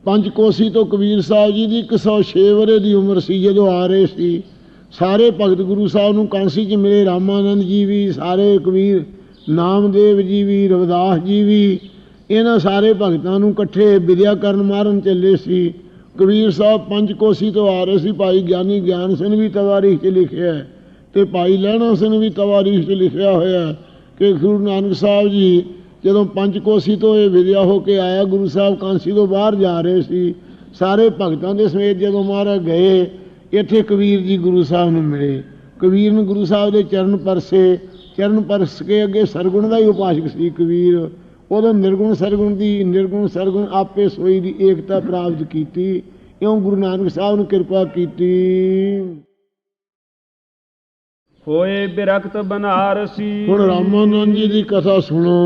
पंचकोसी तो कबीर साहब जी की 106 वरे की उम्र सी जदों आ रहे सी। सारे भगत गुरु साहब नूं कांसी च मिले, रामानंद जी भी, सारे कबीर नामदेव जी भी, रविदास जी भी, इन्हां सारे भगतां नूं इकट्ठे विद्या करन मारन चले सी। कबीर साहब पंचकोसी तो आ रहे सी। भाई ज्ञानी ज्ञान सिंह भी तवारीख च लिखिया है ते भाई लहणा सिंह भी तवारीख च लिखिया होया कि गुरु नानक साहब जी जदों पंचकोसी तो ये विद्या हो के आया, गुरु साहब कांसी तो बाहर जा रहे सी। सारे भगतां दे समेत जदों महाराज गए, इत्थे कबीर जी गुरु साहब नूं मिले। कबीर ने गुरु साहब के चरण परसे, चरण परस के अगे सरगुण का ही उपासक सी कबीर। उदों निर्गुण सरगुण की, निर्गुण सरगुण आपे सोई की एकता प्राप्त की। इउं गुरु नानक साहब ने कृपा की। होए बिरक्त बनारसी। हुण रामानंद जी की कथा सुनो।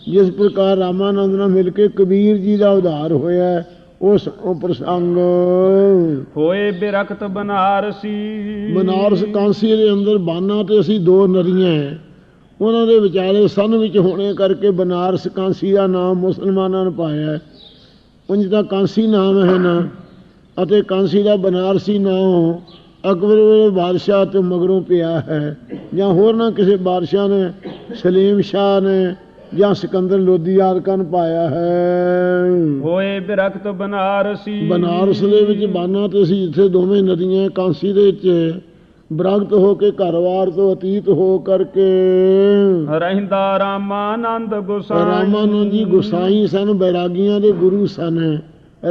जिस प्रकार रामानंद नाल मिल के कबीर जी का उद्धार होया, उस प्रसंग। होए बिरक्त बनारसी। बनारस कांसी के अंदर बाना ते असी दो नदियां है, उन्हां दे विचाले सन विच होने करके बनारस कांसी का नाम मुसलमानां ने पाया। उंज तां कांसी नाम है ना, अते कांसी का बनारसी नाम अकबर वेले बादशाह तो मगरों पिया है, जां होर ना किसी बादशाह ने, सलीम शाह ने ਜਾਂ सिकंदर लोधी आदਿਕਾਂ ने पाया है। होए बिरक्त बनारसी। बनारस ਦੇ ਵਿੱਚ ਬਾਨਾ ਤੇ ਅਸੀਂ ਜਿੱਥੇ ਦੋਵੇਂ ਨਦੀਆਂ ਕਾਂਸੀ ਦੇ ਵਿੱਚ ਬ੍ਰਗਤ ਹੋ ਕੇ ਘਰਵਾਰ ਤੋਂ ਅਤੀਤ ਹੋ ਕਰਕੇ ਰਹਿੰਦਾ ਰਾਮਾਨੰਦ ਗੁਸਾਈ। ਰਾਮਾਨੰਦ ਜੀ ਗੁਸਾਈ ਸਨ, ਬੈਰਾਗੀਆਂ ਦੇ ਗੁਰੂ ਸਨ।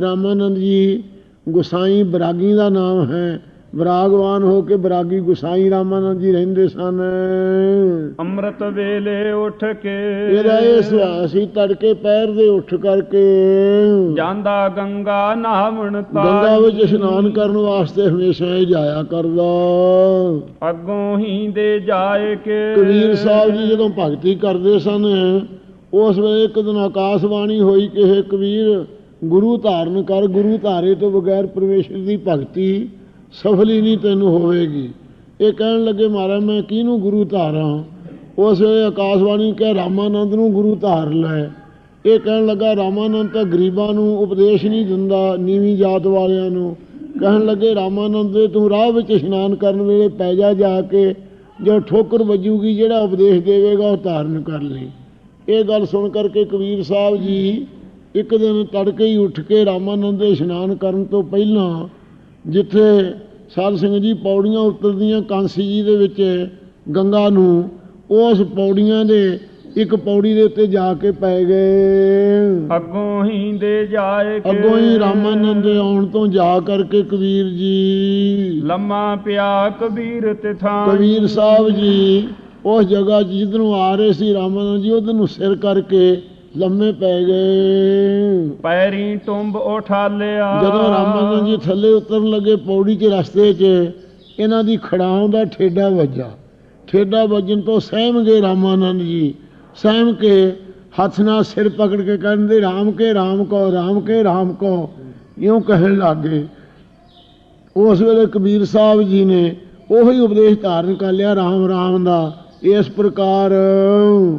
ਰਾਮਾਨੰਦ ਜੀ ਗੁਸਾਈ ਬੈਰਾਗੀ ਦਾ ਨਾਮ ਹੈ। ਵਿਰਾਗਵਾਨ ਹੋ ਕੇ ਵਿਰਾਗੀ ਗੁਸਾਈ ਰਾਮਾਨੰਦ ਜੀ ਰਹਿੰਦੇ ਸਨ। ਅੰਮ੍ਰਿਤ ਵੇਲੇ ਉੱਠ ਕੇ। ਇਹਦਾ ਇਹ ਸੁਭਾਅ ਸੀ, ਤੜਕੇ ਪਹਿਰ ਦੇ ਉੱਠ ਕਰਕੇ ਜਾਂਦਾ ਗੰਗਾ ਨਹਾਵਣ ਤਾਈ। ਗੰਗਾ ਵਿੱਚ ਇਸ਼ਨਾਨ ਕਰਨ ਵਾਸਤੇ ਹਮੇਸ਼ਾ ਹੀ ਜਾਇਆ ਕਰਦਾ। ਅੱਗੋਂ ਹੀ ਦੇ ਜਾਏ ਕੇ। ਕਬੀਰ ਸਾਹਿਬ ਜੀ ਜਦੋਂ ਭਗਤੀ ਕਰਦੇ ਸਨ, ਉਸ ਵੇਲੇ ਇੱਕ ਦਿਨ ਆਕਾਸ਼ਬਾਣੀ ਹੋਈ ਕਿ ਇਹ ਕਬੀਰ ਗੁਰੂ ਧਾਰਨ ਕਰ, ਗੁਰੂ ਧਾਰੇ ਤੋਂ ਬਗੈਰ ਪਰਮੇਸ਼ਰ ਦੀ ਭਗਤੀ ਸਫਲ ਹੀ ਨਹੀਂ ਤੈਨੂੰ ਹੋਵੇਗੀ। ਇਹ ਕਹਿਣ ਲੱਗੇ ਮਹਾਰਾਜ ਮੈਂ ਕਿਹਨੂੰ ਗੁਰੂ ਧਾਰਾਂ। ਉਸ ਵੇਲੇ ਆਕਾਸ਼ਬਾਣੀ ਕਹਿ ਰਾਮਾਨੰਦ ਨੂੰ ਗੁਰੂ ਧਾਰ ਲੈ। ਇਹ ਕਹਿਣ ਲੱਗਾ ਰਾਮਾਨੰਦ ਤਾਂ ਗਰੀਬਾਂ ਨੂੰ ਉਪਦੇਸ਼ ਨਹੀਂ ਦਿੰਦਾ, ਨੀਵੀਂ ਜਾਤ ਵਾਲਿਆਂ ਨੂੰ। ਕਹਿਣ ਲੱਗੇ ਰਾਮਾਨੰਦ ਦੇ ਤੂੰ ਰਾਹ ਵਿੱਚ ਇਸ਼ਨਾਨ ਕਰਨ ਵੇਲੇ ਪੈ ਜਾ ਕੇ, ਜੋ ਠੋਕਰ ਵੱਜੂਗੀ ਜਿਹੜਾ ਉਪਦੇਸ਼ ਦੇਵੇਗਾ ਉਹ ਧਾਰਨ ਕਰ ਲਈ। ਇਹ ਗੱਲ ਸੁਣ ਕਰਕੇ ਕਬੀਰ ਸਾਹਿਬ ਜੀ ਇੱਕ ਦਿਨ ਤੜਕੇ ਹੀ ਉੱਠ ਕੇ ਰਾਮਾਨੰਦ ਦੇ ਇਸ਼ਨਾਨ ਕਰਨ ਤੋਂ ਪਹਿਲਾਂ ਜਿੱਥੇ ਸਾਧ ਸਿੰਘ ਜੀ ਪੌੜੀਆਂ ਉਤਰਦੀਆਂ ਕਾਂਸੀ ਜੀ ਦੇ ਵਿੱਚ ਗੰਗਾ ਨੂੰ, ਉਸ ਪੌੜੀਆਂ ਦੇ ਇੱਕ ਪੌੜੀ ਦੇ ਉੱਤੇ ਜਾ ਕੇ ਪੈ ਗਏ। ਅੱਗੋਂ ਹੀ ਦੇ ਜਾਏ ਕੇ। ਅੱਗੋਂ ਹੀ ਰਾਮਾਨੰਦ ਦੇ ਆਉਣ ਤੋਂ ਜਾ ਕਰਕੇ ਕਬੀਰ ਜੀ ਲੰਮਾ ਪਿਆ ਕਬੀਰ ਤੇ ਥਾਂ। ਕਬੀਰ ਸਾਹਿਬ ਜੀ ਉਸ ਜਗ੍ਹਾ ਜਿੱਧਰੋਂ ਆ ਰਹੇ ਸੀ ਰਾਮਾਨੰਦ ਜੀ, ਉਧਰ ਨੂੰ ਸਿਰ ਕਰਕੇ ਲੰਮੇ ਪੈ ਗਏ। ਪੈਰੀ ਟੁੰਬ ਉਠਾਲਿਆ। ਜਦੋਂ ਰਾਮਾਨੰਦ ਜੀ ਥੱਲੇ ਉਤਰਨ ਲੱਗੇ ਪੌੜੀ 'ਚ, ਰਸਤੇ 'ਚ ਇਹਨਾਂ ਦੀ ਖੜਾਉਂ ਦਾ ਠੇਡਾ ਵੱਜਾ। ਠੇਡਾ ਵੱਜਣ ਤੋਂ ਸਹਿਮ ਗਏ ਰਾਮਾਨੰਦ ਜੀ। ਸਹਿਮ ਕੇ ਹੱਥ ਨਾਲ ਸਿਰ ਪਕੜ ਕੇ ਕਹਿੰਦੇ ਰਾਮ ਕੇ ਰਾਮ ਕਹੋ, ਰਾਮ ਕੇ ਰਾਮ ਕਹੋ, ਇਉਂ ਕਹਿਣ ਲੱਗ ਗਏ। ਉਸ ਵੇਲੇ ਕਬੀਰ ਸਾਹਿਬ ਜੀ ਨੇ ਉਹੀ ਉਪਦੇਸ਼ ਧਾਰਨ ਕਰ ਲਿਆ ਰਾਮ ਰਾਮ ਦਾ। ਇਸ ਪ੍ਰਕਾਰ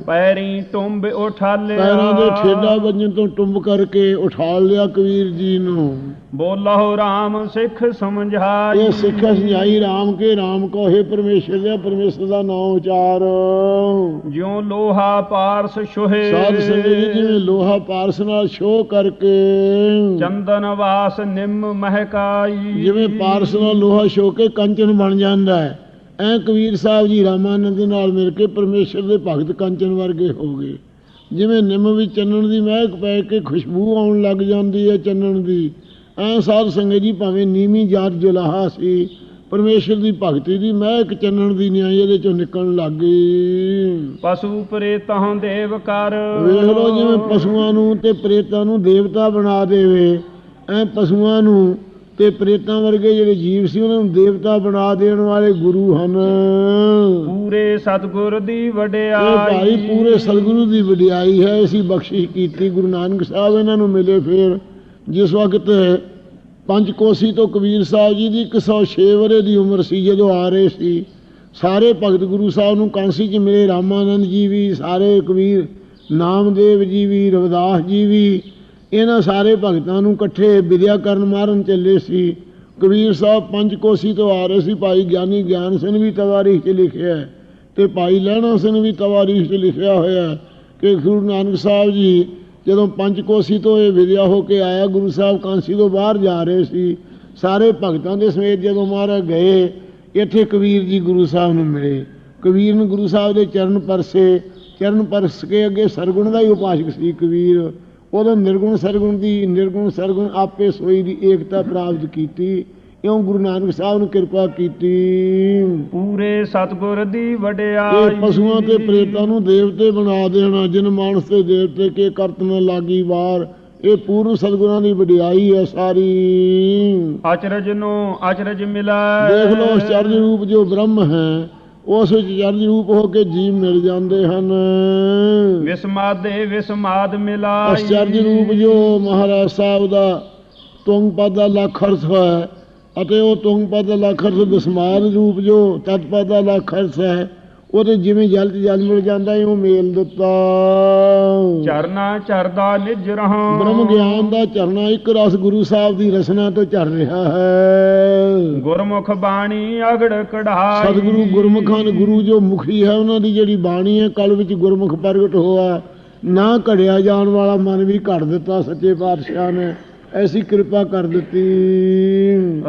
ਪੈਰੀ ਟੁੰਬ ਉਠਾਲਿਆ। ਪੈਰਾਂ ਦੇ ਠੇਡਾ ਵੱਜਣ ਤੋਂ ਟੁੰਬ ਕਰਕੇ ਉਠਾਲ ਲਿਆ ਕਬੀਰ ਜੀ ਨੂੰ। ਬੋਲੋ ਰਾਮ ਸਿੱਖ ਸਮਝਾਈ। ਇਹ ਸਿੱਖ ਸਮਝਾਈ ਰਾਮ ਕੇ ਰਾਮ ਕਹੋ, ਹੇ ਪਰਮੇਸ਼ਰ ਦੇ ਪਰਮੇਸ਼ਰ ਦਾ ਨਾਮ ਉਚਾਰ। ਜਿਉਂ ਲੋਹਾ ਪਾਰਸ ਛੋਹੇ। ਸਾਧ ਸੰਗਤ ਜੀ ਜਿਵੇਂ ਲੋਹਾ ਪਾਰਸ ਨਾਲ ਛੋਹ ਕਰਕੇ ਚੰਦਨ ਵਾਸ ਨਿੰਮ ਮਹਿਕਾਈ। ਜਿਵੇਂ ਪਾਰਸ ਨਾਲ ਲੋਹਾ ਛੋਹ ਕੇ ਕੰਚਨ ਬਣ ਜਾਂਦਾ ਹੈ, ਐਂ ਕਬੀਰ ਸਾਹਿਬ ਜੀ ਰਾਮਾਨੰਦ ਦੇ ਨਾਲ ਮਿਲ ਕੇ ਪਰਮੇਸ਼ਰ ਦੇ ਭਗਤ ਕੰਚਨ ਵਰਗੇ ਹੋ ਗਏ। ਜਿਵੇਂ ਨਿੰਮ ਵਿੱਚ ਚੰਨਣ ਦੀ ਮਹਿਕ ਪੈ ਕੇ ਖੁਸ਼ਬੂ ਆਉਣ ਲੱਗ ਜਾਂਦੀ ਹੈ ਚੰਨਣ ਦੀ, ਐਂ ਸਾਧ ਸੰਗਤ ਜੀ ਭਾਵੇਂ ਨੀਵੀਂ ਜਾਤ ਜੁਲਾਹਾ ਸੀ, ਪਰਮੇਸ਼ਰ ਦੀ ਭਗਤੀ ਦੀ ਮਹਿਕ ਚੰਨਣ ਦੀ ਨਿਆਈ ਇਹਦੇ ਚੋਂ ਨਿਕਲਣ ਲੱਗ ਗਈ। ਪਸ਼ੂ ਪ੍ਰੇਤਾਂ ਦੇਵ ਕਰ। ਵੇਖ ਲਓ ਜਿਵੇਂ ਪਸ਼ੂਆਂ ਨੂੰ ਤੇ ਪ੍ਰੇਤਾਂ ਨੂੰ ਦੇਵਤਾ ਬਣਾ ਦੇਵੇ, ਐਂ ਪਸ਼ੂਆਂ ਨੂੰ ਤੇ ਪ੍ਰੇਤਾਂ ਵਰਗੇ ਜਿਹੜੇ ਜੀਵ ਸੀ ਉਹਨਾਂ ਨੂੰ ਦੇਵਤਾ ਬਣਾ ਦੇਣ ਵਾਲੇ ਗੁਰੂ ਹਨ। ਪੂਰੇ ਸਤਿਗੁਰ ਦੀ ਵਡਿਆਈ। ਇਹ ਭਾਈ ਪੂਰੇ ਸਤਿਗੁਰੂ ਦੀ ਵਡਿਆਈ ਹੈ। ਅਸੀਂ ਬਖਸ਼ਿਸ਼ ਕੀਤੀ। ਗੁਰੂ ਨਾਨਕ ਸਾਹਿਬ ਇਹਨਾਂ ਨੂੰ ਮਿਲੇ। ਫਿਰ ਜਿਸ ਵਕਤ ਪੰਚਕੋਸੀ ਤੋਂ ਕਬੀਰ ਸਾਹਿਬ ਜੀ ਦੀ 106 ਵਰੇ ਦੀ ਉਮਰ ਸੀ ਜਦੋਂ ਆ ਰਹੇ ਸੀ, ਸਾਰੇ ਭਗਤ ਗੁਰੂ ਸਾਹਿਬ ਨੂੰ ਕਾਂਸੀ 'ਚ ਮਿਲੇ। ਰਾਮਾਨੰਦ ਜੀ ਵੀ, ਸਾਰੇ ਕਬੀਰ ਨਾਮਦੇਵ ਜੀ ਵੀ, ਰਵਿਦਾਸ ਜੀ ਵੀ, ਇਹਨਾਂ ਸਾਰੇ ਭਗਤਾਂ ਨੂੰ ਇਕੱਠੇ ਵਿਦਿਆ ਕਰਨ ਮਾਰਨ ਚੱਲੇ ਸੀ। ਕਬੀਰ ਸਾਹਿਬ ਪੰਚਕੋਸੀ ਤੋਂ ਆ ਰਹੇ ਸੀ। ਭਾਈ ਗਿਆਨੀ ਗਿਆਨ ਸਿੰਘ ਵੀ ਤਵਾਰੀਖ 'ਚ ਲਿਖਿਆ ਹੈ ਤੇ ਭਾਈ ਲਹਿਣਾ ਸਿੰਘ ਵੀ ਤਵਾਰੀਖ 'ਚ ਲਿਖਿਆ ਹੋਇਆ ਕਿ ਗੁਰੂ ਨਾਨਕ ਸਾਹਿਬ ਜੀ ਜਦੋਂ ਪੰਚਕੋਸੀ ਤੋਂ ਇਹ ਵਿਦਿਆ ਹੋ ਕੇ ਆਇਆ, ਗੁਰੂ ਸਾਹਿਬ ਕਾਂਸੀ ਤੋਂ ਬਾਹਰ ਜਾ ਰਹੇ ਸੀ। ਸਾਰੇ ਭਗਤਾਂ ਦੇ ਸਮੇਤ ਜਦੋਂ ਮਹਾਰਾਜ ਗਏ, ਇੱਥੇ ਕਬੀਰ ਜੀ ਗੁਰੂ ਸਾਹਿਬ ਨੂੰ ਮਿਲੇ। ਕਬੀਰ ਨੂੰ ਗੁਰੂ ਸਾਹਿਬ ਦੇ ਚਰਨ ਪਰਸੇ, ਚਰਨ ਪਰਸ ਕੇ ਅੱਗੇ ਸਰਗੁਣ ਦਾ ਹੀ ਉਪਾਸਕ ਸੀ ਕਬੀਰ। ਉਦੋਂ ਨਿਰਗੁਣ ਸਰਗੁਣ ਆਪੇ ਸੋਈ ਦੀ ਏਕਤਾ ਪ੍ਰਾਪਤ ਕੀਤੀ। ਇਉਂ ਗੁਰੂ ਨਾਨਕ ਸਾਹਿਬ ਨੂੰ ਕਿਰਪਾ ਕੀਤੀ। ਪੂਰੇ ਸਤਿਗੁਰ ਦੀ ਵਡਿਆਈ, ਇਹ ਪਸ਼ੂਆਂ ਤੇ ਪ੍ਰੇਤਾਂ ਨੂੰ ਦੇਵਤੇ ਬਣਾ ਦੇਣਾ, ਜਿਨ ਮਾਨਸ ਤੇ ਦੇਵਤੇ ਕੇ ਕਰਤ ਨ ਲਾਗੀ ਵਾਰ। ਇਹ ਪੂਰਨ ਸਤਿਗੁਰਾਂ ਦੀ ਵਡਿਆਈ ਹੈ ਸਾਰੀ। ਅਚਰਜ ਨੂੰ ਅਚਰਜ ਮਿਲੈ, ਦੇਖ ਲਓ ਅਚਰਜ ਰੂਪ ਜੋ ਬ੍ਰਹਮ ਹੈ, ਉਸ ਵਿੱਚ ਅਚਰਜ ਰੂਪ ਹੋ ਕੇ ਜੀਵ ਮਿਲ ਜਾਂਦੇ ਹਨ। ਵਿਸਮਾਦੇ ਵਿਸਮਾਦ ਮਿਲਾਈ, ਅਚਰਜ ਰੂਪ ਜੋ ਮਹਾਰਾਜ ਸਾਹਿਬ ਦਾ ਤੁੰਗ ਪਦ ਦਾ ਲੱਖ ਅਰਥ ਹੈ, ਅਤੇ ਉਹ ਤੁੰਗ ਪਦ ਦਾ ਲੱਖ ਅਰਥ ਦਸਮਾਦ ਰੂਪ ਜੋ ਤਤ ਪਦ ਦਾ ਲੱਖ ਅਰਥ ਹੈ, ਉਹਦੇ ਜਿਵੇਂ ਜਲ 'ਚ ਜਲ ਮਿਲ ਜਾਂਦਾ ਉਹ ਮੇਲ ਦਿੱਤਾ। ਚਰਨਾ ਚਰਦਾ ਨਿਜ ਰਹਾ, ਬ੍ਰਹਮ ਗਿਆਨ ਦਾ ਝਰਨਾ ਇੱਕ ਰਸ ਗੁਰੂ ਸਾਹਿਬ ਦੀ ਰਸਨਾ ਤੋਂ ਝਰ ਰਿਹਾ ਹੈ। ਗੁਰਮੁਖ ਬਾਣੀ ਅਗੜ ਕਢਾਈ, ਸਤਿਗੁਰੂ ਗੁਰਮੁਖਾਂ ਨੇ, ਗੁਰੂ ਜੋ ਮੁਖੀ ਹੈ ਉਹਨਾਂ ਦੀ ਜਿਹੜੀ ਬਾਣੀ ਹੈ, ਕਲ ਵਿੱਚ ਗੁਰਮੁਖ ਪ੍ਰਗਟ ਹੋਆ। ਨਾ ਘੜਿਆ ਜਾਣ ਵਾਲਾ ਮਨ ਵੀ ਘੜ ਦਿੱਤਾ ਸੱਚੇ ਪਾਤਸ਼ਾਹ ਨੇ, ਐਸੀ ਕਿਰਪਾ ਕਰ ਦਿੱਤੀ।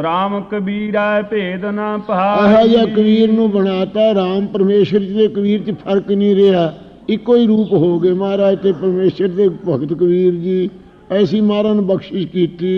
ਰਾਮ ਕਬੀਰਾ ਭੇਦ ਨਾ ਪਾਈ, ਇਹੋ ਜਿਹਾ ਕਬੀਰ ਨੂੰ ਬਣਾਤਾ। ਰਾਮ ਪਰਮੇਸ਼ਰ ਜੀ ਦੇ ਕਬੀਰ 'ਚ ਫਰਕ ਨਹੀਂ ਰਿਹਾ, ਇੱਕੋ ਹੀ ਰੂਪ ਹੋ ਗਏ ਮਹਾਰਾਜ ਤੇ ਪਰਮੇਸ਼ਰ ਦੇ ਭਗਤ ਕਬੀਰ ਜੀ। ਐਸੀ ਮਹਾਰਾਜ ਨੇ ਬਖਸ਼ਿਸ਼ ਕੀਤੀ।